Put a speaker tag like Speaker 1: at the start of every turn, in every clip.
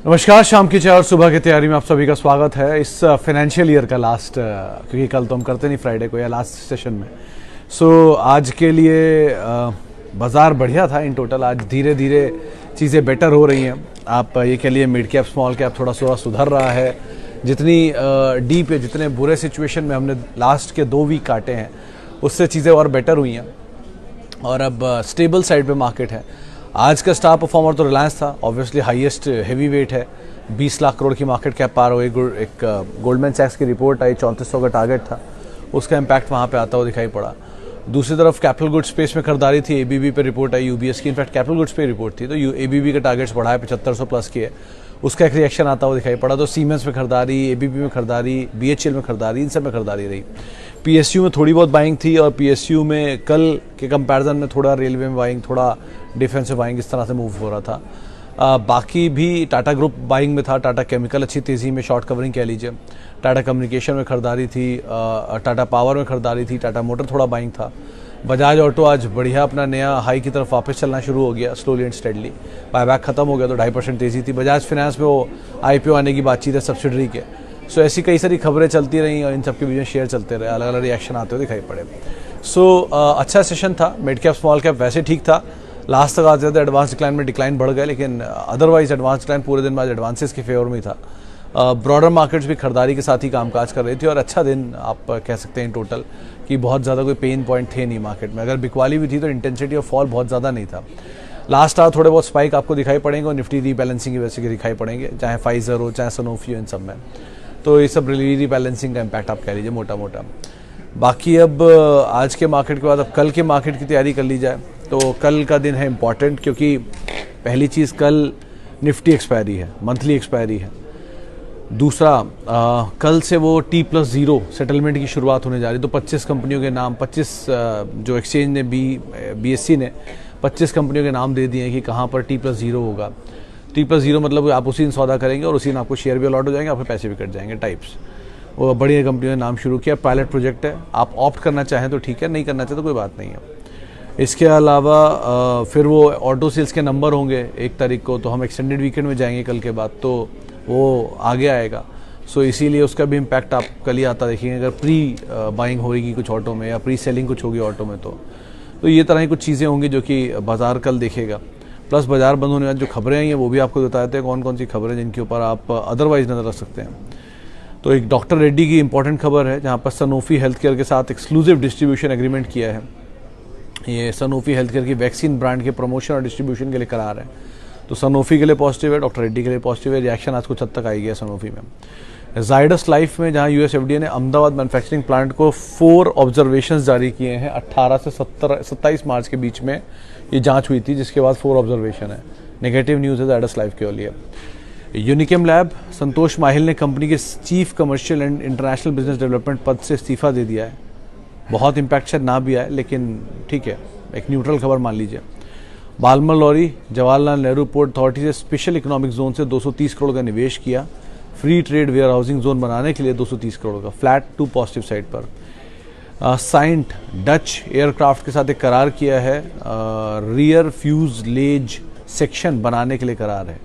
Speaker 1: नमस्कार, शाम की चाय और सुबह की तैयारी में आप सभी का स्वागत है इस फाइनेंशियल ईयर का लास्ट, क्योंकि कल तो हम करते नहीं फ्राइडे को या लास्ट सेशन में। आज के लिए बाज़ार बढ़िया था इन टोटल। आज धीरे धीरे चीज़ें बेटर हो रही हैं। आप ये कह लिए मिड कैप स्मॉल कैप थोड़ा सुधर रहा है। जितनी डीप है, जितने बुरे सिचुएशन में हमने लास्ट के 2 वीक काटे हैं, उससे चीज़ें और बेटर हुई हैं और अब स्टेबल साइड पे मार्केट है। आज का स्टार परफॉर्मर तो रिलायंस था, ऑब्वियसली हाईएस्ट हेवी वेट है, 20 लाख करोड़ की मार्केट कैप पार हो गई। एक गोल्डमैन सैक्स की रिपोर्ट आई, 3400 का टारगेट था, उसका इम्पैक्ट वहाँ पे आता हुआ दिखाई पड़ा। दूसरी तरफ कैपिटल गुड्स स्पेस में खरीदारी थी, एबीबी पे रिपोर्ट आई यूबीएस की, इनफैक्ट कैपिटल गुड्स पे रिपोर्ट थी, तो एबीबी का टारगेट्स बढ़ाया 7500 प्लस की है, उसका एक रिएक्शन आता हुआ दिखाई पड़ा। तो सीमेंस में खरीदारी, एबीबी में खरीदारी, बीएचईएल में खरीदारी, इन सब में खरीदारी रही। पीएसयू में थोड़ी बहुत बाइंग थी और पीएसयू में कल के कंपैरिजन में थोड़ा रेलवे में बाइंग, थोड़ा डिफेंसिव बाइंग, इस तरह से मूव हो रहा था। बाकी भी टाटा ग्रुप बाइंग में था, टाटा केमिकल अच्छी तेज़ी में शॉर्ट कवरिंग कह लीजिए, टाटा कम्युनिकेशन में खरीदारी थी, टाटा पावर में खरीदारी थी, टाटा मोटर थोड़ा बाइंग था। बजाज ऑटो आज बढ़िया अपना नया हाई की तरफ वापस चलना शुरू हो गया, स्लोली एंड स्टेडली। बायबैक खत्म हो गया तो 2.5% तेज़ी थी। बजाज फाइनेंस में वो आईपीओ आने की बातचीत है सब्सिडरी के। ऐसी कई सारी खबरें चलती रहीं और इन सब के बीच में शेयर चलते रहे, अलग अलग रिएक्शन आते हुए दिखाई पड़े। अच्छा सेशन था। मिड कैप स्मॉल कैप वैसे ठीक था, लास्ट तक आते थे एडवांस डिक्लाइन में डिक्लाइन बढ़ गए, लेकिन अदरवाइज एडवांस डिक्लाइन पूरे दिन में आज एडवांसेस के फेवर में था। ब्रॉडर मार्केट्स भी खरीदारी के साथ ही कामकाज कर रही थी और अच्छा दिन आप कह सकते हैं इन टोटल कि बहुत ज़्यादा कोई पेन पॉइंट थे नहीं मार्केट में। अगर बिकवाली भी थी तो इंटेंसिटी ऑफ फॉल बहुत ज़्यादा नहीं था। लास्ट आवर थोड़े बहुत स्पाइक आपको दिखाई पड़ेंगे और निफ्टी रीबैलेंसिंग की वजह से दिखाई पड़ेंगे, चाहे फाइजर हो चाहे सनोफी हो, इन सब में। तो ये सब रीबैलेंसिंग का इम्पैक्ट आप कह लीजिए मोटा मोटा। बाकी अब आज के मार्केट के बाद अब कल के मार्केट की तैयारी कर ली जाए तो कल का दिन है इम्पॉर्टेंट, क्योंकि पहली चीज़ कल निफ्टी एक्सपायरी है, मंथली एक्सपायरी है। दूसरा कल से वो T+0 सेटलमेंट की शुरुआत होने जा रही है। तो 25 कंपनियों के नाम, 25 जो एक्सचेंज ने BSE ने 25 कंपनियों के नाम दे दिए हैं कि कहाँ पर T+0 होगा। T+0 मतलब आप उसी दिन सौदा करेंगे और उसी दिन आपको शेयर भी अलॉट हो जाएंगे, आपके पैसे भी कट जाएंगे टाइप्स। वो बड़ी कंपनियों ने नाम शुरू किया, पायलट प्रोजेक्ट है, आप ऑप्ट करना चाहें तो ठीक है, नहीं करना चाहें तो कोई बात नहीं है। इसके अलावा फिर वो ऑटो सेल्स के नंबर होंगे 1 तारीख को, तो हम एक्सटेंडेड वीकेंड में जाएंगे कल के बाद, तो वो आगे आएगा। इसीलिए उसका भी इम्पैक्ट आप कल ही आता देखेंगे। अगर प्री बाइंग होगी कुछ ऑटो में या प्री सेलिंग कुछ होगी ऑटो में, तो ये तरह की कुछ चीज़ें होंगी जो कि बाज़ार कल देखेगा। प्लस बाज़ार बंद होने वाली जो खबरें आई हैं वो भी आपको बताते हैं कौन कौन सी खबरें जिनके ऊपर आप अदरवाइज नज़र रख सकते हैं। तो एक डॉक्टर रेड्डी की इंपॉर्टेंट खबर है, जहाँ पर सनोफी हेल्थ केयर के साथ एक्सक्लूसिव डिस्ट्रीब्यूशन एग्रीमेंट किया है। ये सनोफी हेल्थ केयर की वैक्सीन ब्रांड के प्रमोशन और डिस्ट्रीब्यूशन के लिए करार है। तो सनोफी के लिए पॉजिटिव है, डॉक्टर रेड्डी के लिए पॉजिटिव है। रिएक्शन आज कुछ हद तक आई गया सनोफी में। जाइडस लाइफ में जहां यूएस एफडीए ने अहमदाबाद मैन्युफैक्चरिंग प्लांट को 4 ऑब्जर्वेशंस जारी किए हैं। 18 से 27 मार्च के बीच में ये जांच हुई थी, जिसके बाद 4 ऑब्जर्वेशन है। नेगेटिव न्यूज़ है जाइडस लाइफ के लिए। यूनिकेम लैब, संतोष माहिल ने कंपनी के chief commercial and international business development पद से इस्तीफा दे दिया है। बहुत इम्पैक्ट शायद ना भी आए, लेकिन ठीक है, एक न्यूट्रल खबर मान लीजिए। Balmer Lawrie Jawaharlal Nehru port authority से स्पेशल इकोनॉमिक जोन से 230 करोड़ का निवेश किया, free trade warehousing zone बनाने के लिए 230 करोड़ का, फ्लैट टू पॉजिटिव साइड पर। साइंट डच एयरक्राफ्ट के साथ एक करार किया है, रियर फ्यूजलेज सेक्शन बनाने के लिए करार है।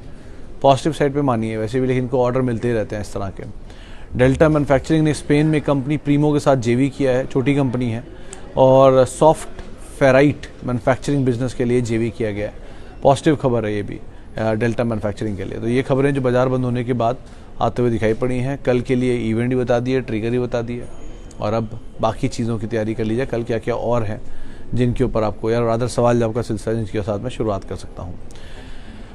Speaker 1: पॉजिटिव साइड पे मानिए वैसे भी, लेकिन इनको ऑर्डर मिलते ही रहते हैं इस तरह के। डेल्टा मैन्युफैक्चरिंग ने स्पेन में कंपनी प्रीमो के साथ जेवी किया है, छोटी कंपनी है, और सॉफ्ट फेराइट मैन्युफैक्चरिंग बिजनेस के लिए जेवी किया गया है। पॉजिटिव खबर है ये भी डेल्टा मैन्युफैक्चरिंग के लिए। तो ये खबरें जो बाजार बंद होने के बाद आते हुए दिखाई पड़ी हैं। कल के लिए इवेंट ही बता दिए, ट्रिगर ही बता दिए, और अब बाकी चीज़ों की तैयारी कर लीजिए कल क्या क्या और हैं जिनके ऊपर आपको या रादर सवाल जवाब का सिलसिला जिनके साथ मैं शुरुआत कर सकता हूँ।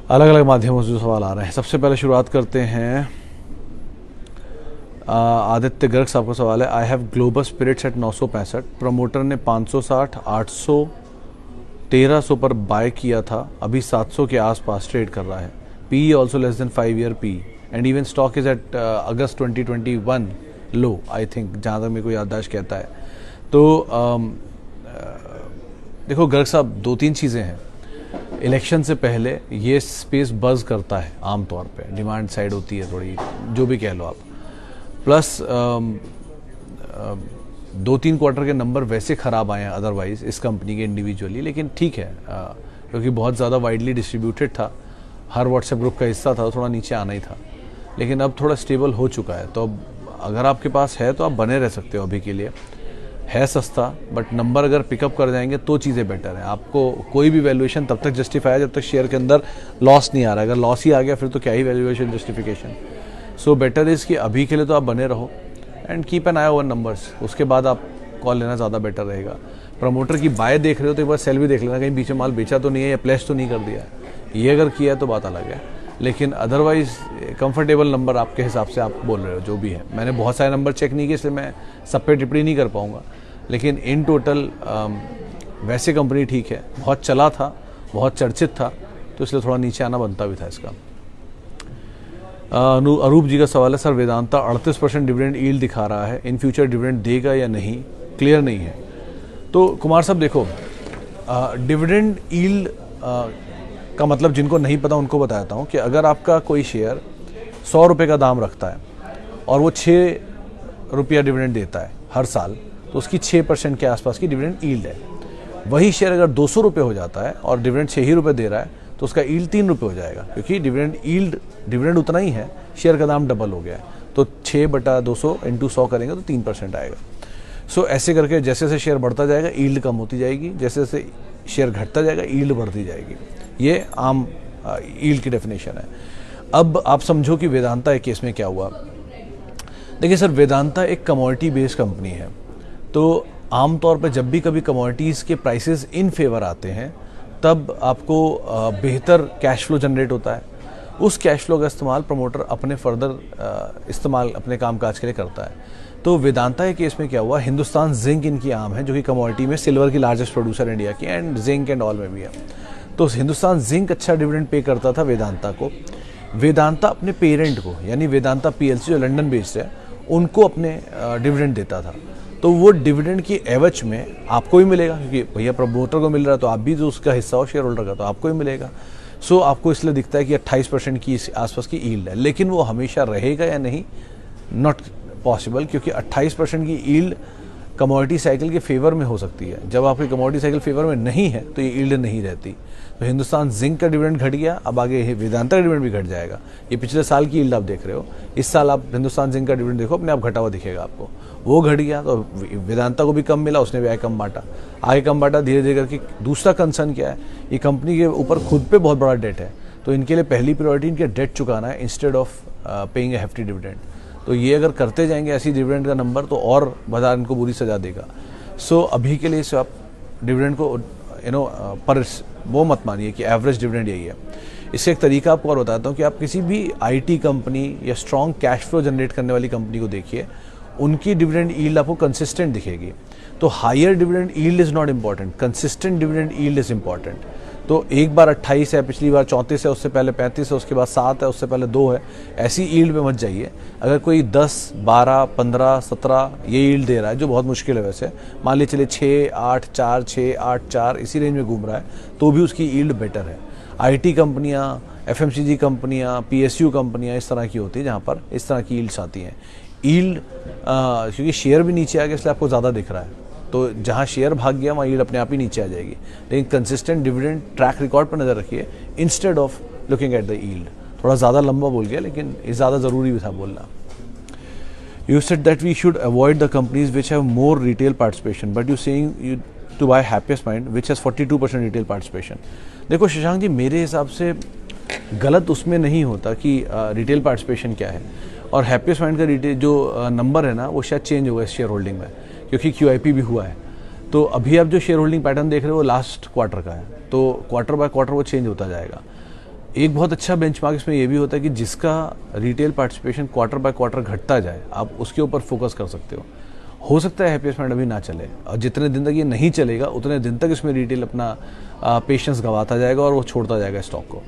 Speaker 1: अलग अलग माध्यमों से जो सवाल आ रहे हैं, सबसे पहले शुरुआत करते हैं। आदित्य गर्ग साहब का सवाल है, I have global spirits at 965, promoter ने 560, 800, 1300 पर बाय किया था, अभी 700 के आसपास ट्रेड कर रहा है। P also less than 5 year P and even stock is at August 2021 low, I think, जहाँ तक मेरे को याददाश्त कहता है। तो देखो गर्ग साहब, 2-3 चीज़ें हैं। इलेक्शन से पहले ये स्पेस बज़ करता है आमतौर पे, डिमांड साइड होती है थोड़ी, जो भी कह लो आप। प्लस 2-3 क्वार्टर के नंबर वैसे ख़राब आए हैं अदरवाइज इस कंपनी के इंडिविजुअली, लेकिन ठीक है, क्योंकि बहुत ज़्यादा वाइडली डिस्ट्रीब्यूटेड था। हर व्हाट्सएप ग्रुप का हिस्सा था, तो थोड़ा नीचे आना ही था, लेकिन अब थोड़ा स्टेबल हो चुका है। तो अब अगर आपके पास है तो आप बने रह सकते हो। अभी के लिए है सस्ता, बट नंबर अगर पिकअप कर जाएंगे तो चीज़ें बेटर हैं। आपको कोई भी वैल्यूएशन तब तक जस्टिफाई है जब तक शेयर के अंदर लॉस नहीं आ रहा है। अगर लॉस ही आ गया फिर तो क्या ही valuation justification. So better is कि अभी के लिए तो आप बने रहो and keep an eye over numbers, उसके बाद आप कॉल लेना ज़्यादा बेटर रहेगा। प्रमोटर की बाय देख रहे हो तो एक बार सेल भी देख लेना, कहीं पीछे माल बेचा तो नहीं है या प्लेस तो नहीं कर दिया है। ये अगर किया है तो बात अलग है, लेकिन अदरवाइज कंफर्टेबल नंबर आपके हिसाब से आप बोल रहे हो जो भी है। मैंने बहुत सारे नंबर चेक नहीं किए इसलिए मैं सब पे टिप्पणी नहीं कर पाऊँगा, लेकिन इन टोटल वैसे कंपनी ठीक है। बहुत चला था, बहुत चर्चित था, तो इसलिए थोड़ा नीचे आना बनता भी था इसका। अरूप जी का सवाल है, सर वेदांता 38% डिविडेंड यील्ड दिखा रहा है, इन फ्यूचर डिविडेंड देगा या नहीं, क्लियर नहीं है। तो कुमार साहब देखो, डिविडेंड यील्ड का मतलब जिनको नहीं पता उनको बताता हूँ कि अगर आपका कोई शेयर 100 रुपये का दाम रखता है और वो 6 रुपया डिविडेंड देता है हर साल, तो उसकी 6% के आसपास की डिविडेंड यील्ड है। वही शेयर अगर 200 रुपये हो जाता है और डिविडेंड 6 ही रुपये दे रहा है, तो उसका यील्ड 3 रुपये हो जाएगा, क्योंकि डिविडेंड उतना ही है, शेयर का दाम डबल हो गया है। तो 6/200 इंटू 100 करेंगे तो 3% आएगा। सो ऐसे करके जैसे जैसे शेयर बढ़ता जाएगा यील्ड कम होती जाएगी, जैसे जैसे शेयर घटता जाएगा यील्ड बढ़ती जाएगी। ये आम यील्ड की डेफिनेशन है। अब आप समझो कि वेदांता के केस में क्या हुआ। देखिए सर, वेदांता एक कमोडिटी बेस्ड कंपनी है, तो आमतौर पर जब भी कभी कमोडिटीज़ के प्राइसेस इन फेवर आते हैं तब आपको बेहतर कैश फ्लो जनरेट होता है। उस कैश फ्लो का इस्तेमाल प्रमोटर अपने फर्दर इस्तेमाल अपने कामकाज के लिए करता है। तो वेदांता के केस में क्या हुआ, हिंदुस्तान जिंक इनकी आम है, जो कि कमोडिटी में सिल्वर की लार्जेस्ट प्रोड्यूसर इंडिया की, एंड जिंक एंड ऑल में भी है। तो हिंदुस्तान जिंक अच्छा डिविडेंड पे करता था वेदांता को। वेदांता अपने पेरेंट को, यानी वेदांता पीएलसी जो लंदन बेस्ड है, उनको अपने डिविडेंड देता था। तो वो डिविडेंड की एवज में आपको भी मिलेगा, क्योंकि भैया प्रमोटर को मिल रहा है तो आप भी जो उसका हिस्सा हो शेयर होल्डर का, तो आपको भी मिलेगा। सो आपको इसलिए दिखता है कि 28% की आसपास की यील्ड है, लेकिन वो हमेशा रहेगा या नहीं, नॉट पॉसिबल, क्योंकि 28% की यील्ड कमोडिटी साइकिल के फेवर में हो सकती है। जब आपकी कमोडिटी साइकिल फेवर में नहीं है तो ये यील्ड नहीं रहती। तो हिंदुस्तान जिंक का डिविडेंड घट गया, अब आगे वेदांता का डिविडेंड भी घट जाएगा। ये पिछले साल की यील्ड आप देख रहे हो, इस साल आप हिंदुस्तान जिंक का डिविडेंड देखो, अपने आप घटा हुआ दिखेगा आपको। वो घट गया तो वेदांता को भी कम मिला, उसने भी आगे कम बांटा, धीरे धीरे करके। दूसरा कंसर्न क्या है, ये कंपनी के ऊपर खुद पे बहुत बड़ा डेट है, तो इनके लिए पहली प्रायोरिटी इनके डेट चुकाना है instead of paying A hefty dividend. तो ये अगर करते जाएंगे ऐसी डिविडेंड का नंबर, तो और बाजार इनको बुरी सजा देगा। सो अभी के लिए से आप डिविडेंड को पर वो मत मानिए कि एवरेज डिविडेंड यही है। इससे एक तरीका आपको और बताता हूँ कि आप किसी भी आईटी कंपनी या स्ट्रॉन्ग कैश फ्लो जनरेट करने वाली कंपनी को देखिए, उनकी डिविडेंड यील्ड आपको कंसिस्टेंट दिखेगी। तो higher dividend yield is not important, consistent dividend yield is important. तो एक बार 28 है, पिछली बार 34 है, उससे पहले 35 है, उसके बाद 7 है, उससे पहले 2 है, ऐसी यील्ड पे मत जाइए। अगर कोई 10, 12, 15, 17 ये यील्ड दे रहा है, जो बहुत मुश्किल है वैसे, मान लीजिए चलिए 6, 8, 4, 6, 8, 4 इसी रेंज में घूम रहा है, तो भी उसकी यील्ड बेटर है। आईटी कंपनियां, एफएमसीजी कंपनियां, पीएसयू कंपनियां इस तरह की होती है जहाँ पर इस तरह की यील्ड्स आती हैं। यील्ड क्योंकि शेयर भी नीचे आ गया इसलिए आपको ज़्यादा दिख रहा है, तो जहाँ शेयर भाग गया वहाँ यील्ड अपने आप ही नीचे आ जाएगी। लेकिन कंसिस्टेंट डिविडेंड ट्रैक रिकॉर्ड पर नज़र रखिए instead of looking at the yield. थोड़ा ज़्यादा लंबा बोल गया, लेकिन ये ज़्यादा ज़रूरी भी था बोलना। You said that we should avoid the companies which have more retail participation, but you saying you to buy Happiest Mind which has 42% retail participation. देखो शशांक जी, मेरे हिसाब से गलत उसमें नहीं होता कि रिटेल पार्टिसिपेशन क्या है, और हैप्पीएस्ट माइंड का रिटेल जो नंबर है ना, वो शायद चेंज होगा इस शेयर होल्डिंग में, क्योंकि QIP भी हुआ है। तो अभी आप जो शेयर होल्डिंग पैटर्न देख रहे हो वो लास्ट क्वार्टर का है, तो क्वार्टर बाय क्वार्टर वो चेंज होता जाएगा। एक बहुत अच्छा बेंचमार्क इसमें ये भी होता है कि जिसका retail participation quarter by quarter घटता जाए, आप उसके ऊपर फोकस कर सकते हो सकता है हैप्पीएस्ट माइंड अभी ना चले, और जितने दिन तक ये नहीं चलेगा उतने दिन तक इसमें रिटेल अपना पेशेंस गंवाता जाएगा और वो छोड़ता जाएगा स्टॉक को।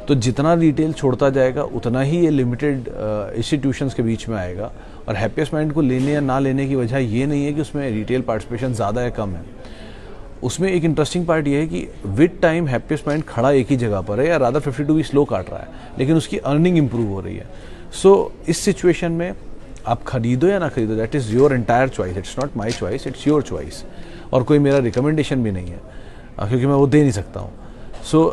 Speaker 1: तो जितना रिटेल छोड़ता जाएगा उतना ही ये लिमिटेड इंस्टीट्यूशंस के बीच में आएगा। और हैप्पीएस्ट माइंड को लेने या ना लेने की वजह ये नहीं है कि उसमें रिटेल पार्टिसिपेशन ज़्यादा या कम है। उसमें एक इंटरेस्टिंग पार्ट ये है कि विद टाइम हैप्पीएस्ट माइंड खड़ा एक ही जगह पर है, या रादर 52 भी स्लो काट रहा है, लेकिन उसकी अर्निंग इंप्रूव हो रही है। सो इस सिचुएशन में आप खरीदो या ना खरीदो, that is your entire choice, it's not my choice, it's your choice. और कोई मेरा रिकमेंडेशन भी नहीं है, क्योंकि मैं वो दे नहीं सकता हूँ। सो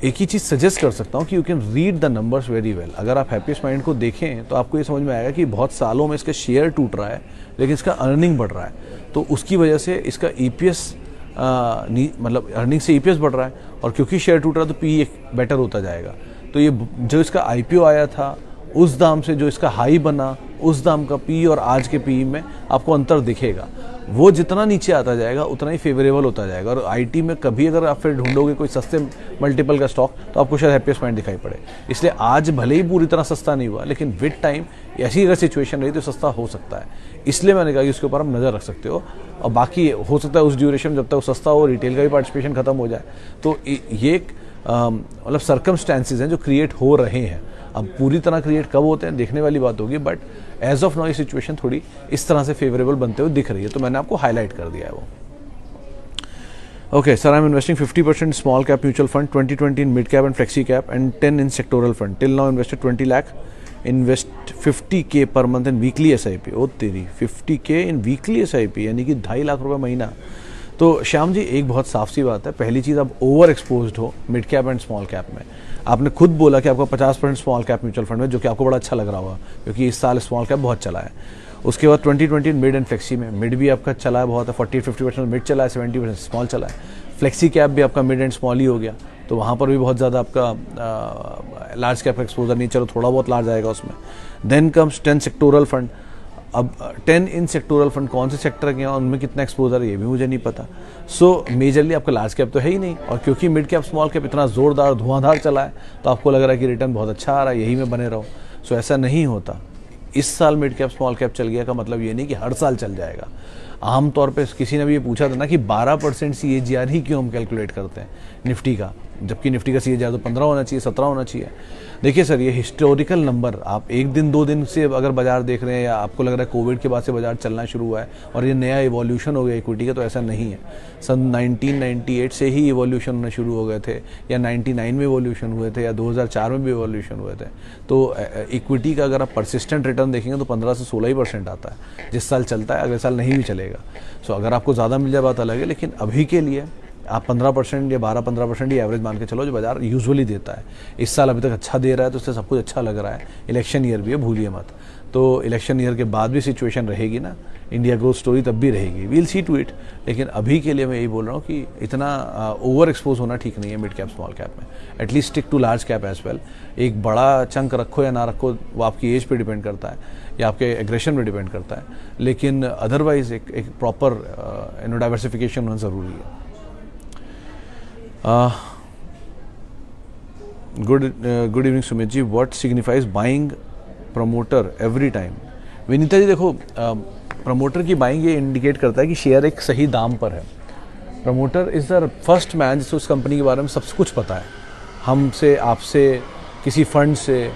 Speaker 1: एक ही चीज़ सजेस्ट कर सकता हूँ कि you can read the numbers very well. अगर आप हैप्पीएस्ट माइंड को देखें तो आपको ये समझ में आएगा कि बहुत सालों में इसका शेयर टूट रहा है लेकिन इसका अर्निंग बढ़ रहा है, तो उसकी वजह से इसका ईपीएस मतलब अर्निंग से ईपीएस बढ़ रहा है, और क्योंकि शेयर टूट रहा है तो पी बेटर होता जाएगा। तो ये जो इसका आईपीओ आया था उस दाम से जो इसका हाई बना उस दाम का पी और आज के पी में आपको अंतर दिखेगा। वो जितना नीचे आता जाएगा उतना ही फेवरेबल होता जाएगा। और आईटी में कभी अगर आप फिर ढूंढोगे कोई सस्ते मल्टीपल का स्टॉक तो आपको शायद हैप्पीएस्ट माइंड दिखाई पड़े। इसलिए आज भले ही पूरी तरह सस्ता नहीं हुआ लेकिन विद टाइम ऐसी अगर सिचुएशन रही तो सस्ता हो सकता है। इसलिए मैंने कहा कि उसके ऊपर आप नज़र रख सकते हो, और बाकी हो सकता है उस ड्यूरेशन जब तक वो सस्ता हो रिटेल का भी पार्टिसिपेशन खत्म हो जाए। तो ये एक मतलब सर्कमस्टेंसेज हैं जो क्रिएट हो रहे हैं। अब पूरी तरह क्रिएट कब होते हैं देखने वाली बात होगी, बट एज ऑफ नाउ ये सिचुएशन थोड़ी इस तरह से फेवरेबल बनते हुए दिख रही है, तो मैंने आपको हाईलाइट कर दिया है वो। Okay sir, I am investing 50% small cap mutual fund, 20-20 in mid cap and flexi cap and 10 in sectoral fund. Till now invested 20 lakh, invest 50K per month in weekly SIP। ओ तेरी, 50K इन weekly SIP यानी कि 2.5 लाख रुपये महीना। तो श्याम जी एक बहुत साफ सी बात है, पहली चीज़ आप ओवर एक्सपोज्ड हो mid cap and small cap में। आपने खुद बोला कि आपका 50% स्मॉल कैप म्यूचुअल फंड में, जो कि आपको बड़ा अच्छा लग रहा होगा क्योंकि इस साल स्मॉल कैप बहुत चला है। उसके बाद 20-20 मिड एंड फ्लेक्सी में, मिड भी आपका चला है बहुत है, 40-50% मिड चला है, 70% स्मॉल चला है। फ्लेक्सी कैप भी आपका मिड एंड स्मॉल ही हो गया, तो वहाँ पर भी बहुत ज़्यादा आपका लार्ज कैप का एक्सपोजर नहीं, चलो थोड़ा बहुत लार्ज आएगा उसमें। Then comes 10 sectoral fund. अब 10 इन सेक्टोरल फंड कौन से सेक्टर के हैं उनमें कितना एक्सपोजर है ये भी मुझे नहीं पता। सो मेजरली आपका लार्ज कैप तो है ही नहीं, और क्योंकि मिड कैप स्मॉल कैप इतना जोरदार धुआंधार चला है तो आपको लग रहा है कि रिटर्न बहुत अच्छा आ रहा है, यही में बने रहो। सो ऐसा नहीं होता। इस साल मिड कैप स्मॉल कैप चल गया का मतलब ये नहीं कि हर साल चल जाएगा। आमतौर पे किसी ने भी ये पूछा था ना कि 12% CAGR ही क्यों हम कैलकुलेट करते हैं निफ्टी का, जबकि निफ्टी का CAGR तो 15 होना चाहिए, 17 होना चाहिए। देखिए सर, ये हिस्टोरिकल नंबर, आप एक दिन दो दिन से अगर बाजार देख रहे हैं या आपको लग रहा है कोविड के बाद से बाजार चलना शुरू हुआ है और ये नया इवोल्यूशन हो गया इक्विटी का, तो ऐसा नहीं है। सन 1998 से ही इवोल्यूशन होना शुरू हो गए थे, या 99 में इवोल्यूशन हुए थे, या 2004 में भी इवोल्यूशन हुए थे। तो इक्विटी का अगर आप परसिस्टेंट रिटर्न देखेंगे तो 15 से 16% आता है जिस साल चलता है, अगले साल नहीं भी चलेगा। सो अगर आपको ज़्यादा मिल जाए बात अलग है, लेकिन अभी के लिए आप 15% या 12-15% ही एवरेज मान के चलो जो बाजार यूजुअली देता है। इस साल अभी तक अच्छा दे रहा है तो उससे सब कुछ अच्छा लग रहा है। इलेक्शन ईयर भी है, भूलिए मत। तो इलेक्शन ईयर के बाद भी सिचुएशन रहेगी ना, इंडिया ग्रोथ स्टोरी तब भी रहेगी, वील सी टू इट। लेकिन अभी के लिए मैं यही बोल रहा हूँ कि इतना ओवर एक्सपोज होना ठीक नहीं है मिड कैप स्मॉल कैप में। At least stick to large cap as well. एक बड़ा चंक रखो या ना रखो वो आपकी एज पे डिपेंड करता है या आपके एग्रेशन पे डिपेंड करता है, लेकिन अदरवाइज एक प्रॉपर डाइवर्सिफिकेशन होना ज़रूरी है। Good evening Sumit ji, what signifies buying promoter every time? Vinita ji देखो, प्रमोटर की बाइंग ये इंडिकेट करता है कि शेयर एक सही दाम पर है। Promoter is the first man जिसको उस कंपनी के बारे में सब कुछ पता है, हमसे, आपसे, किसी फंड से,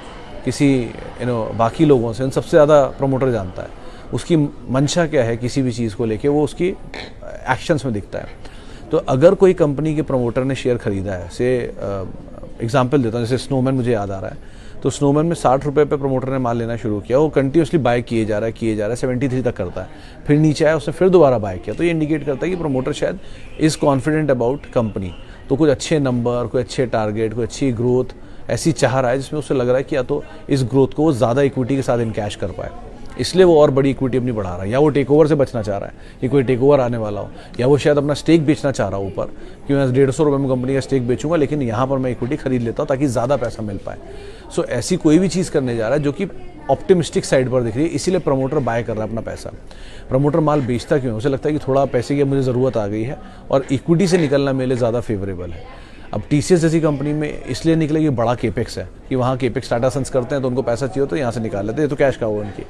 Speaker 1: किसी बाकी लोगों से, उन सबसे ज़्यादा प्रमोटर जानता है। उसकी मंशा क्या है किसी भी चीज़ को लेके, वो उसकी एक्शंस में दिखता है। तो अगर कोई कंपनी के प्रमोटर ने शेयर खरीदा है, से एग्जांपल देता हूँ, जैसे स्नोमैन मुझे याद आ रहा है, तो स्नोमैन में 60 रुपये पे प्रमोटर ने माल लेना शुरू किया, वो कंटिन्यूसली बाय किए जा रहा है 73 तक करता है, फिर नीचे आया, उसने फिर दोबारा बाय किया। तो ये इंडिकेट करता है कि प्रमोटर शायद इज़ कॉन्फिडेंट अबाउट कंपनी। तो कुछ अच्छे नंबर, कोई अच्छे टारगेट, कोई अच्छी ग्रोथ ऐसी चाह रहा है जिसमें उसे लग रहा है कि या तो इस ग्रोथ को वो ज़्यादा इक्विटी के साथ इनकैश कर पाए, इसलिए वो और बड़ी इक्विटी अपनी बढ़ा रहा है, या वो टेक ओवर से बचना चाह रहा है कि कोई टेक ओवर आने वाला हो, या वो शायद अपना स्टेक बेचना चाह रहा हो ऊपर कि मैं 150 रुपये में कंपनी का स्टेक बेचूंगा लेकिन यहाँ पर मैं इक्विटी खरीद लेता हूँ ताकि ज़्यादा पैसा मिल पाए। सो ऐसी कोई भी चीज़ करने जा रहा है जो कि ऑप्टिमिस्टिक साइड पर दिख रही है, इसीलिए प्रमोटर बाय कर रहा है अपना पैसा। प्रमोटर माल बेचता क्यों? उसे लगता है कि थोड़ा पैसे की मुझे ज़रूरत आ गई है और इक्विटी से निकलना मेरे लिए ज़्यादा फेवरेबल है। अब TCS जैसी कंपनी में इसलिए निकले कि बड़ा केपेक्स है, कि वहाँ केपेक्स टाटा सन्स करते हैं तो उनको पैसा चाहिए तो यहाँ से निकाल लेते हैं, तो कैश का वो उनकी।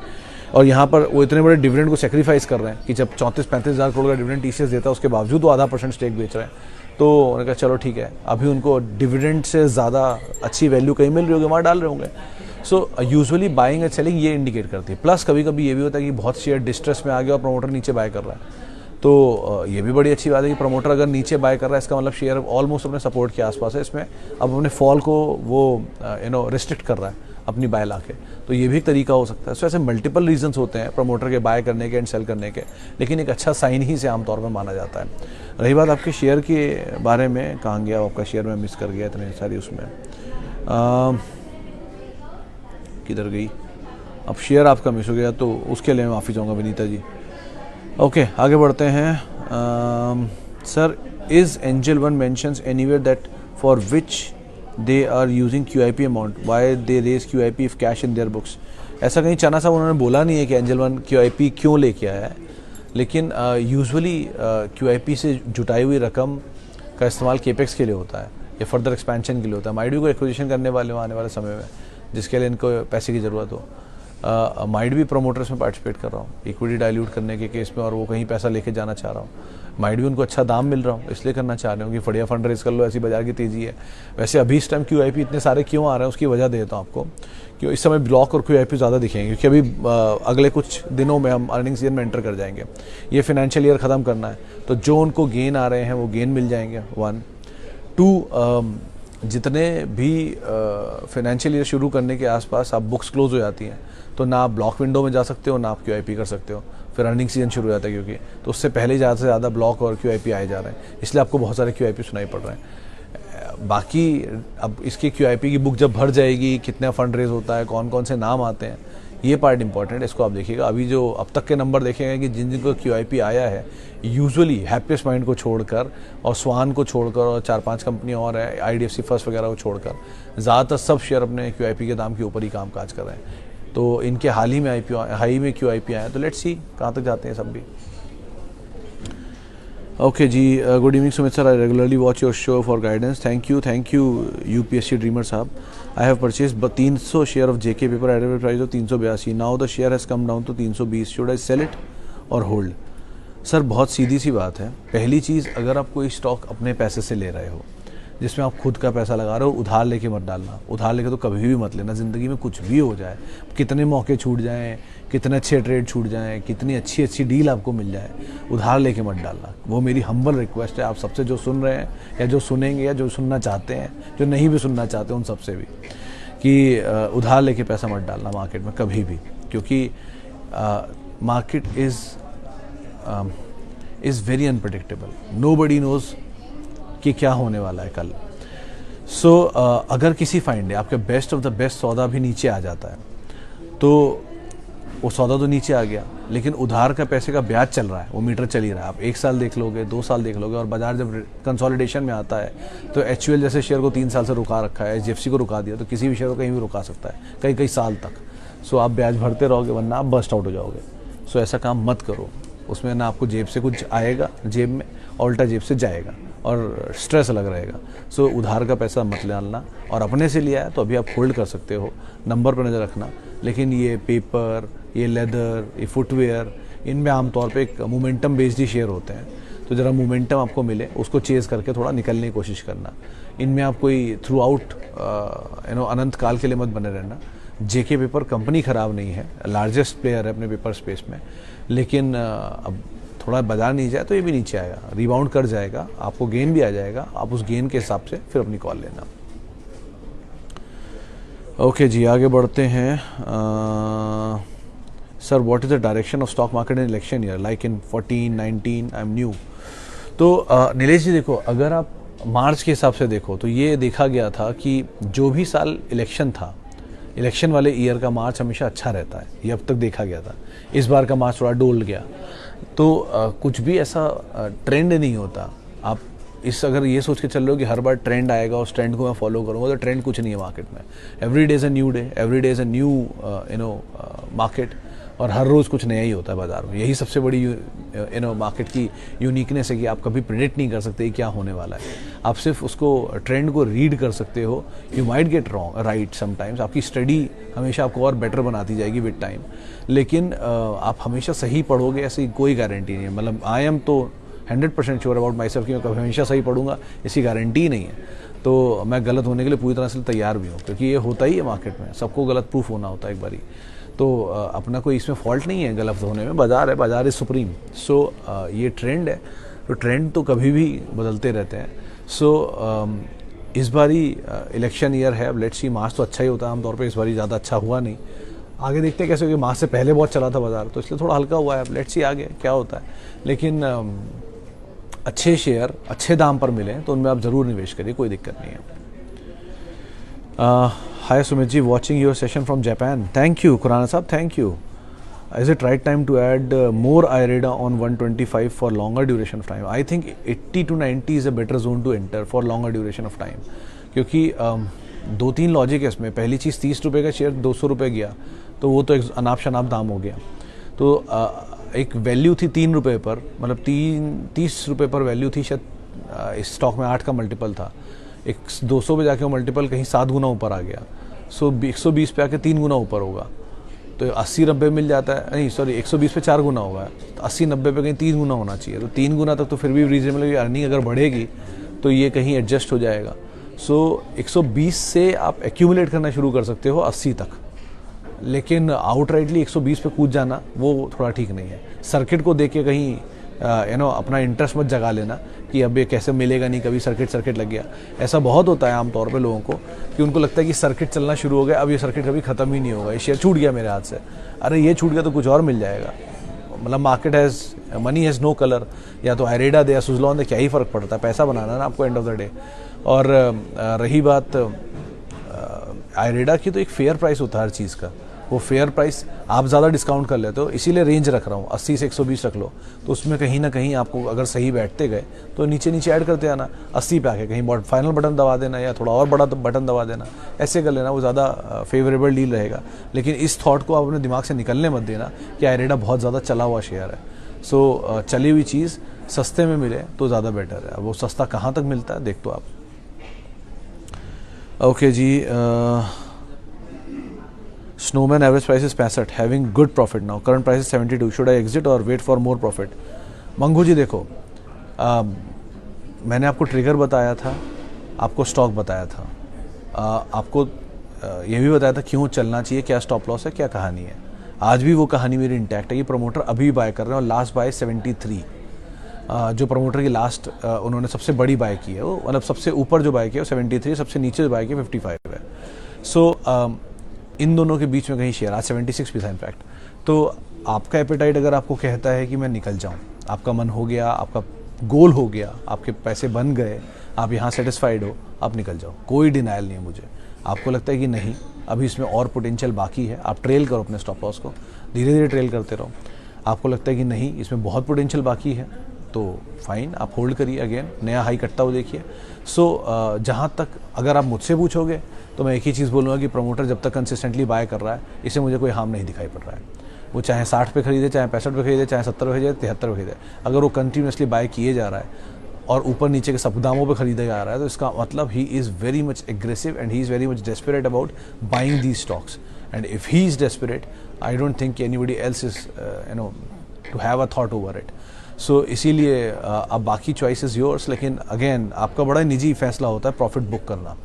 Speaker 1: और यहाँ पर वो इतने बड़े डिविडेंड को सेक्रीफाइस कर रहे हैं कि जब 34-35 हज़ार करोड़ का डिविडेंड TCS देता है उसके बावजूद वो 0.5% स्टेक बेच रहे हैं। तो उन्होंने कहा चलो ठीक है, अभी उनको डिविडेंड से ज़्यादा अच्छी वैल्यू कहीं मिल रही होगी, वहाँ डाल रहे होंगे। So usually buying and selling ये इंडिकेट करती है। प्लस कभी कभी ये भी होता है कि बहुत शेयर डिस्ट्रेस में आ गया और प्रमोटर नीचे बाय कर रहा है, तो ये भी बड़ी अच्छी बात है कि प्रमोटर अगर नीचे बाय कर रहा है, इसका मतलब शेयर ऑलमोस्ट अपने सपोर्ट के आसपास है, इसमें अब अपने फॉल को वो रिस्ट्रिक्ट कर रहा है, अपनी बाय ला के, तो ये भी एक तरीका हो सकता है। सो ऐसे मल्टीपल रीजंस होते हैं प्रमोटर के बाय करने के एंड सेल करने के, लेकिन एक अच्छा साइन ही से आमतौर पर माना जाता है। रही बात आपके शेयर के बारे में, कहाँ गया आपका शेयर, में मिस कर गया इतने सारी उसमें, किधर गई, अब शेयर आपका मिस हो गया तो उसके लिए मैं माफ़ी चाहूँगा विनीता जी। ओके, आगे बढ़ते हैं। Sir, is Angel One mentions anywhere that for which they are using QIP amount, why they raise QIP if cash in their books? ऐसा कहीं चना साहब उन्होंने बोला नहीं है कि एंजल वन QIP क्यों लेके आया है, लेकिन यूजुअली QIP से जुटाई हुई रकम का इस्तेमाल केपेक्स के लिए होता है या फर्दर एक्सपेंशन के लिए होता है। माइड भी को एक्विजिशन करने वाले हो आने वाले समय में जिसके लिए इनको पैसे की ज़रूरत हो। माइड भी प्रोमोटर्स में पार्टिसिपेट कर रहा हूँ इक्विटी डाइल्यूट करने के केस में, और वो कहीं पैसा लेके जाना चाह रहा हूँ। माइड भी उनको अच्छा दाम मिल रहा हूँ इसलिए करना चाह रहे हो कि बढ़िया फंड रेज कर लो, ऐसी बाजार की तेज़ी है। वैसे अभी इस टाइम QIP इतने सारे क्यों आ रहे हैं उसकी वजह देता हूँ आपको, कि इस समय ब्लॉक और QIP ज़्यादा दिखेंगे क्योंकि अभी अगले कुछ दिनों में हम अर्निंग सीजन में एंटर कर जाएंगे। ये फाइनेंशियल ईयर ख़त्म करना है तो जो उनको गेन आ रहे हैं वो गेन मिल जाएंगे। 1 2, जितने भी फाइनेंशियल ईयर शुरू करने के आसपास आप बुक्स क्लोज हो जाती हैं तो ना आप ब्लॉक विंडो में जा सकते हो ना आप QIP कर सकते हो, फिर अर्निंग सीजन शुरू हो जाता है क्योंकि, तो उससे पहले ज़्यादा से ज़्यादा ब्लॉक और QIP आए जा रहे हैं, इसलिए आपको बहुत सारे QIP सुनाई पड़ रहे हैं। बाकी अब इसकी QIP की बुक जब भर जाएगी, कितना फंड रेज होता है, कौन कौन से नाम आते हैं, ये पार्ट इंपॉर्टेंट है, इसको आप देखिएगा। अभी जो अब तक के नंबर देखेंगे कि जिन जिनको QIP आया है, यूजुअली हैप्पीएस्ट माइंड को छोड़कर और स्वान को छोड़कर और 4-5 कंपनी और है, IDFC फर्स्ट वगैरह को छोड़कर, ज़्यादातर सब शेयर अपने QIP के दाम के ऊपर ही काम काज कर रहे हैं। तो इनके हाल ही में हाई में QIP आया, तो लेट्स सी कहाँ तक जाते हैं सब भी। ओके जी, good evening Sumit sir, I regularly watch your show for guidance, thank you UPSC dreamer साहब। I have purchase 300 share of JK paper at average price of 382, now the share has come down to 320, should I sell it or hold? Sir बहुत सीधी सी बात है। पहली चीज़, अगर आप कोई stock अपने पैसे से ले रहे हो जिसमें आप खुद का पैसा लगा रहे हो, उधार लेके मत डालना। उधार लेके तो कभी भी मत लेना, ज़िंदगी में कुछ भी हो जाए, कितने मौके छूट जाएं, कितने अच्छे ट्रेड छूट जाएं, कितनी अच्छी डील आपको मिल जाए, उधार लेके मत डालना। वो मेरी हम्बल रिक्वेस्ट है आप सबसे, जो सुन रहे हैं या जो सुनेंगे या जो सुनना चाहते हैं, जो नहीं भी सुनना चाहते उन सबसे भी, कि उधार लेके पैसा मत डालना मार्केट में कभी भी, क्योंकि market is very unpredictable, nobody nose कि क्या होने वाला है कल। सो अगर किसी फाइंड डे आपके बेस्ट ऑफ द बेस्ट सौदा भी नीचे आ जाता है, तो वो सौदा तो नीचे आ गया, लेकिन उधार का पैसे का ब्याज चल रहा है, वो मीटर चल ही रहा है। आप 1 साल देख लोगे, 2 साल देख लोगे, और बाजार जब कंसोलिडेशन में आता है तो HUL जैसे शेयर को 3 साल से रुका रखा है, HDFC को रुका दिया, तो किसी भी शेयर को कहीं भी रुका सकता है कई साल तक। सो आप ब्याज भरते रहोगे, वरना आप बस्ट आउट हो जाओगे। सो ऐसा काम मत करो, उसमें ना आपको जेब से कुछ आएगा जेब में, और उल्टा जेब से जाएगा और स्ट्रेस अलग रहेगा। सो उधार का पैसा मत डालना, और अपने से लिया है तो अभी आप होल्ड कर सकते हो, नंबर पर नज़र रखना। लेकिन ये पेपर, ये लेदर, ये फुटवेयर, इनमें आमतौर पे एक मोमेंटम बेस्ड ही शेयर होते हैं, तो ज़रा मोमेंटम आपको मिले उसको चेज़ करके थोड़ा निकलने की कोशिश करना। इनमें आप कोई थ्रू आउट अनंत काल के लिए मत बने रहना। JK पेपर कंपनी ख़राब नहीं है, लार्जेस्ट प्लेयर है अपने पेपर स्पेस में, लेकिन अब थोड़ा बाजार नीचे जाए तो ये भी नीचे आएगा, रिबाउंड कर जाएगा, आपको गेन भी आ जाएगा, आप उस गेन के हिसाब से फिर अपनी कॉल लेना। ओके जी, आगे बढ़ते हैं। Sir, what is the direction of stock market in election year, like in 14, 19, I am new. तो नीलेश जी देखो, अगर आप मार्च के हिसाब से देखो तो ये देखा गया था कि जो भी साल इलेक्शन था, इलेक्शन वाले ईयर का मार्च हमेशा अच्छा रहता है, ये अब तक देखा गया था। इस बार का मार्च थोड़ा डोल गया, तो कुछ भी ऐसा ट्रेंड नहीं होता। आप अगर ये सोच के चल रहे हो कि हर बार ट्रेंड आएगा, उस ट्रेंड को मैं फॉलो करूँगा, तो ट्रेंड कुछ नहीं है मार्केट में। Every day is a new day, every day is a new market, और हर रोज़ कुछ नया ही होता है बाजार में। यही सबसे बड़ी मार्केट की यूनिकनेस है कि आप कभी प्रेडिक्ट नहीं कर सकते क्या होने वाला है। आप सिर्फ उसको ट्रेंड को रीड कर सकते हो। You might get wrong right sometimes, आपकी स्टडी हमेशा आपको और बेटर बनाती जाएगी विद टाइम, लेकिन आप हमेशा सही पढ़ोगे ऐसी कोई गारंटी नहीं है। मतलब आई एम तो 100% श्योर अबाउट माई सेल्फ कि मैं कभी हमेशा सही पढ़ूंगा, इसकी गारंटी नहीं है। तो मैं गलत होने के लिए पूरी तरह से तैयार भी हूँ, क्योंकि ये होता ही है मार्केट में, सबको गलत प्रूफ होना होता है एक बारी। तो अपना कोई इसमें फॉल्ट नहीं है गलत होने में, बाजार है, बाजार इज़ सुप्रीम। सो ये ट्रेंड है, तो ट्रेंड तो कभी भी बदलते रहते हैं। सो इस बारी इलेक्शन ईयर है, अब लेट्स सी, मार्च तो अच्छा ही होता है आमतौर पे, इस बारी ज़्यादा अच्छा हुआ नहीं। आगे देखते हैं कैसे, क्योंकि मार्च से पहले बहुत चला था बाजार, तो इसलिए थोड़ा हल्का हुआ है। अब लेट्स सी आगे क्या होता है। लेकिन अच्छे शेयर अच्छे दाम पर मिलें तो उनमें आप ज़रूर निवेश करिए, कोई दिक्कत नहीं है। Hi Sumit ji, watching your session from Japan. Thank you Khurana साहब, thank you. Is it right time to add more IREDA on 125 for longer duration of time? I think 80 to 90 is a better zone to enter for longer duration of time. क्योंकि दो तीन logic है इसमें। पहली चीज़, 30 रुपये का share 200 रुपये गया तो वो तो एक अनाप शनाप दाम हो गया। तो एक वैल्यू थी 3 रुपये पर, मतलब 30 रुपये पर वैल्यू थी शायद, इस स्टॉक में 8 का मल्टीपल था। एक 200 पे जाके वो मल्टीपल कहीं 7 गुना ऊपर आ गया। 120 पे आके 3 गुना ऊपर होगा, तो 80-90 मिल जाता है, नहीं सॉरी 120 पे 4 गुना होगा, तो 80-90 पे कहीं 3 गुना होना चाहिए। तो 3 गुना तक तो फिर भी रीजनेबल है। अर्निंग अगर बढ़ेगी तो ये कहीं एडजस्ट हो जाएगा। सो 120 से आप एक्यूमुलेट करना शुरू कर सकते हो 80 तक, लेकिन आउटराइटली 120 पे कूद जाना वो थोड़ा ठीक नहीं है। सर्किट को देख के कहीं अपना इंटरेस्ट मत जगा लेना कि अब ये कैसे मिलेगा नहीं, कभी सर्किट लग गया। ऐसा बहुत होता है आमतौर पे लोगों को कि उनको लगता है कि सर्किट चलना शुरू हो गया, अब ये सर्किट कभी ख़त्म ही नहीं होगा, ये शेयर छूट गया मेरे हाथ से। अरे ये छूट गया तो कुछ और मिल जाएगा। मतलब market has, money has no colour. या तो आयरेडा दे या सुजलॉन दे, क्या ही फ़र्क पड़ता है, पैसा बनाना है ना आपको एंड ऑफ द डे। और रही बात आयरेडा की, तो एक फेयर प्राइस होता है हर चीज़ का। वो फेयर प्राइस आप ज़्यादा डिस्काउंट कर लेते हो, इसीलिए रेंज रख रहा हूँ 80 से 120 रख लो। तो उसमें कहीं ना कहीं आपको अगर सही बैठते गए तो नीचे ऐड करते आना, 80 पे आके कहीं फाइनल बटन दबा देना या थोड़ा और बड़ा बटन दबा देना, ऐसे कर लेना, वो ज़्यादा फेवरेबल डील रहेगा। लेकिन इस थॉट को आप अपने दिमाग से निकलने मत देना कि आयरेडा बहुत ज़्यादा चला हुआ शेयर है। सो चली हुई चीज़ सस्ते में मिले तो ज़्यादा बेटर है। अब वो सस्ता कहाँ तक मिलता है देख तो आप। Okay ji, Snowman average price is 65, having good profit now. Current price is 72. Should I exit or wait for more profit? Mangu ji देखो, मैंने आपको ट्रिगर बताया था, आपको स्टॉक बताया था, आपको ये भी बताया था क्यों चलना चाहिए, क्या स्टॉप लॉस है, क्या कहानी है। आज भी वो कहानी मेरी इंटैक्ट है। ये प्रमोटर अभी बाय कर रहे हैं और लास्ट बाय 73। जो प्रमोटर की लास्ट उन्होंने सबसे बड़ी बाय की है, वो मतलब सबसे ऊपर जो बाय किया वो 73, सबसे नीचे जो बाय किया 55 है। सो इन दोनों के बीच में कहीं शेयर आज 76 भी था इनफैक्ट। तो आपका एपेटाइट अगर आपको कहता है कि मैं निकल जाऊं, आपका मन हो गया, आपका गोल हो गया, आपके पैसे बन गए, आप यहाँ सेटिस्फाइड हो, आप निकल जाओ, कोई डिनाइल नहीं है मुझे। आपको लगता है कि नहीं अभी इसमें और पोटेंशियल बाकी है, आप ट्रेल करो अपने स्टॉप लॉस को, धीरे धीरे ट्रेल करते रहो। आपको लगता है कि नहीं इसमें बहुत पोटेंशियल बाकी है तो फाइन, आप होल्ड करिए, अगेन नया हाई कटता हुआ देखिए। सो जहाँ तक अगर आप मुझसे पूछोगे तो मैं एक ही चीज़ बोलूँगा कि प्रमोटर जब तक कंसिस्टेंटली बाय कर रहा है, इसे मुझे कोई हार्म नहीं दिखाई पड़ रहा है। वो चाहे 60 पे खरीदे, चाहे 65 पे खरीदे, चाहे 70 पे खरीदे, 73 पे खरीदे, अगर वो कंटिन्यूसली बाय किए जा रहा है और ऊपर नीचे के सब दामों पे खरीदा जा रहा है, तो इसका मतलब ही is very much aggressive and he is very much desperate about buying these stocks. And if he is desperate, I don't think anybody else is to have a thought over it. So इसीलिए अब बाकी choice is yours, लेकिन again आपका बड़ा निजी फैसला होता है प्रॉफिट बुक करना।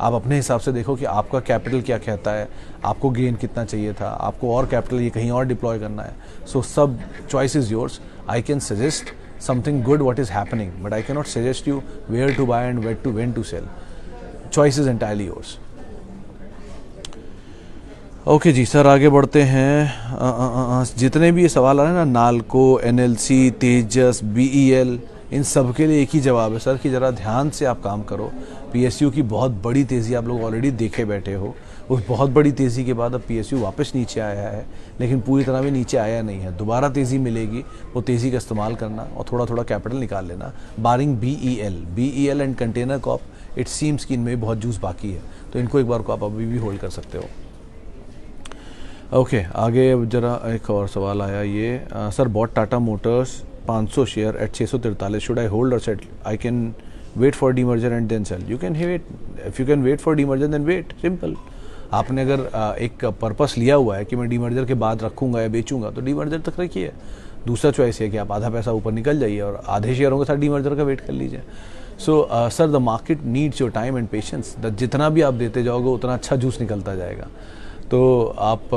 Speaker 1: आप अपने हिसाब से देखो कि आपका कैपिटल क्या कहता है, आपको गेन कितना चाहिए था, आपको और कैपिटल ये कहीं और डिप्लॉय करना है। सो सब choice is yours. I can suggest something good what is happening, but I can not suggest you where to buy and when to sell. Choice is entirely yours. Okay ji sir, आगे बढ़ते हैं। जितने भी ये सवाल आ रहे हैं ना, नाल्को, एनएलसी, तेजस, बीईएल, इन सब के लिए एक ही जवाब है सर कि ज़रा ध्यान से आप काम करो। पीएसयू की बहुत बड़ी तेज़ी आप लोग ऑलरेडी देखे बैठे हो। उस बहुत बड़ी तेज़ी के बाद अब पीएसयू वापस नीचे आया है, लेकिन पूरी तरह भी नीचे आया नहीं है। दोबारा तेज़ी मिलेगी, वो तेज़ी का इस्तेमाल करना और थोड़ा थोड़ा कैपिटल निकाल लेना। Barring BEL and container corp, it seems कि इनमें बहुत जूस बाकी है, तो इनको एक बार को आप अभी भी होल्ड कर सकते हो। ओके आगे जरा एक और सवाल आया ये, sir bought Tata Motors 500 share at 643, should I hold और set? I can wait for demerger and then sell. You can wait, if you can wait for demerger then wait, simple. आपने अगर एक पर्पस लिया हुआ है कि मैं डीमर्जर के बाद रखूंगा या बेचूंगा, तो डीमर्जर तक रखिए। दूसरा चॉइस है कि आप आधा पैसा ऊपर निकल जाइए और आधे शेयरों के साथ डीमर्जर का वेट कर लीजिए। So sir the market needs your time and patience. जितना भी आप देते जाओगे उतना अच्छा जूस निकलता जाएगा। तो आप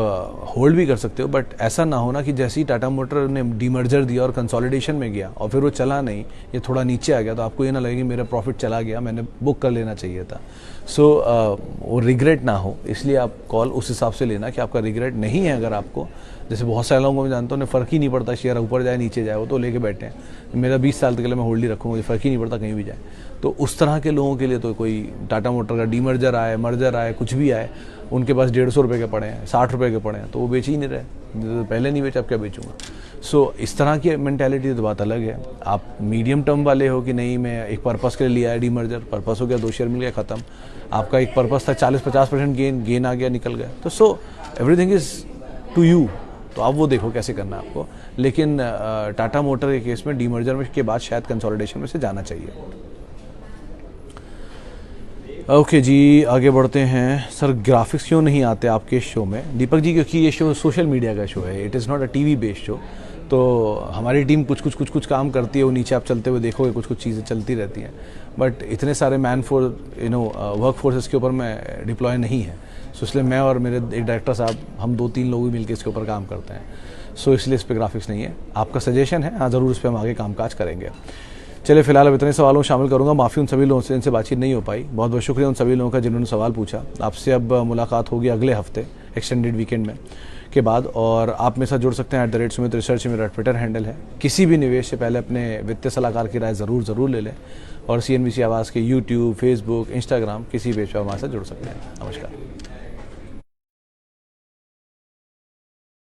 Speaker 1: होल्ड भी कर सकते हो, बट ऐसा ना हो ना कि जैसे ही टाटा मोटर ने डीमर्जर दिया और कंसोलिडेशन में गया और फिर वो चला नहीं, ये थोड़ा नीचे आ गया, तो आपको ये ना लगे कि मेरा प्रॉफिट चला गया, मैंने बुक कर लेना चाहिए था। सो वो रिग्रेट ना हो, इसलिए आप कॉल उस हिसाब से लेना कि आपका रिग्रेट नहीं है। अगर आपको, जैसे बहुत सारे लोगों को मैं जानता हूँ, उन्हें फ़र्क ही नहीं पड़ता शेयर ऊपर जाए नीचे जाए, वो तो लेके बैठे हैं, मेरा 20 साल के लिए मैं होल्ड ही रखूँगा, मुझे फ़र्क ही नहीं पड़ता कहीं भी जाए। तो उस तरह के लोगों के लिए तो कोई टाटा मोटर का डीमर्जर आए, मर्जर आए, कुछ भी आए, उनके पास 150 रुपये के पड़े हैं, 60 रुपये के पड़े हैं, तो वो बेच ही नहीं रहे, तो पहले नहीं बेचा, अब क्या बेचूंगा। सो इस तरह की मेंटालिटी तो बात अलग है। आप मीडियम टर्म वाले हो कि नहीं, मैं एक पर्पस के लिए लिया है डीमर्जर, पर्पस हो गया, 2 शेयर मिल गया, ख़त्म। आपका एक पर्पस था 40-50% गेन आ गया, निकल गया, तो so everything is to you. तो आप वो देखो कैसे करना है आपको। लेकिन टाटा मोटर के केस में डीमर्जर में के बाद शायद कंसोलिडेशन में से जाना चाहिए। ओके जी, आगे बढ़ते हैं। सर ग्राफिक्स क्यों नहीं आते आपके शो में? दीपक जी, क्योंकि ये शो सोशल मीडिया का शो है, it is not a TV based show. तो हमारी टीम कुछ काम करती है, वो नीचे आप चलते हुए देखोगे कुछ चीज़ें चलती रहती हैं, बट इतने सारे मैन फोर वर्क फोर्सेस के ऊपर मैं डिप्लॉय नहीं है। सो इसलिए मैं और मेरे एक डायरेक्टर साहब, हम 2-3 लोग भी मिलकर इसके ऊपर काम करते हैं। सो इसलिए इस पर ग्राफिक्स नहीं है। आपका सजेशन है, हाँ ज़रूर, इस पर हम आगे कामकाज करेंगे। चलिए, फिलहाल अब इतने सवालों शामिल करूंगा। माफ़ी उन सभी लोगों से, इनसे बातचीत नहीं हो पाई। बहुत बहुत शुक्रिया उन सभी लोगों का जिन्होंने सवाल पूछा। आपसे अब मुलाकात होगी अगले हफ्ते एक्सटेंडेड वीकेंड में के बाद, और आप मेरे साथ जुड़ सकते हैं @सुमित रिसर्च, मेरा ट्विटर हैंडल है। किसी भी निवेश से पहले अपने वित्तीय सलाहकार की राय ज़रूर ले लें, और CNBC आवाज़ के YouTube, Facebook, Instagram किसी पेज पर हमारे साथ जुड़ सकते हैं। नमस्कार।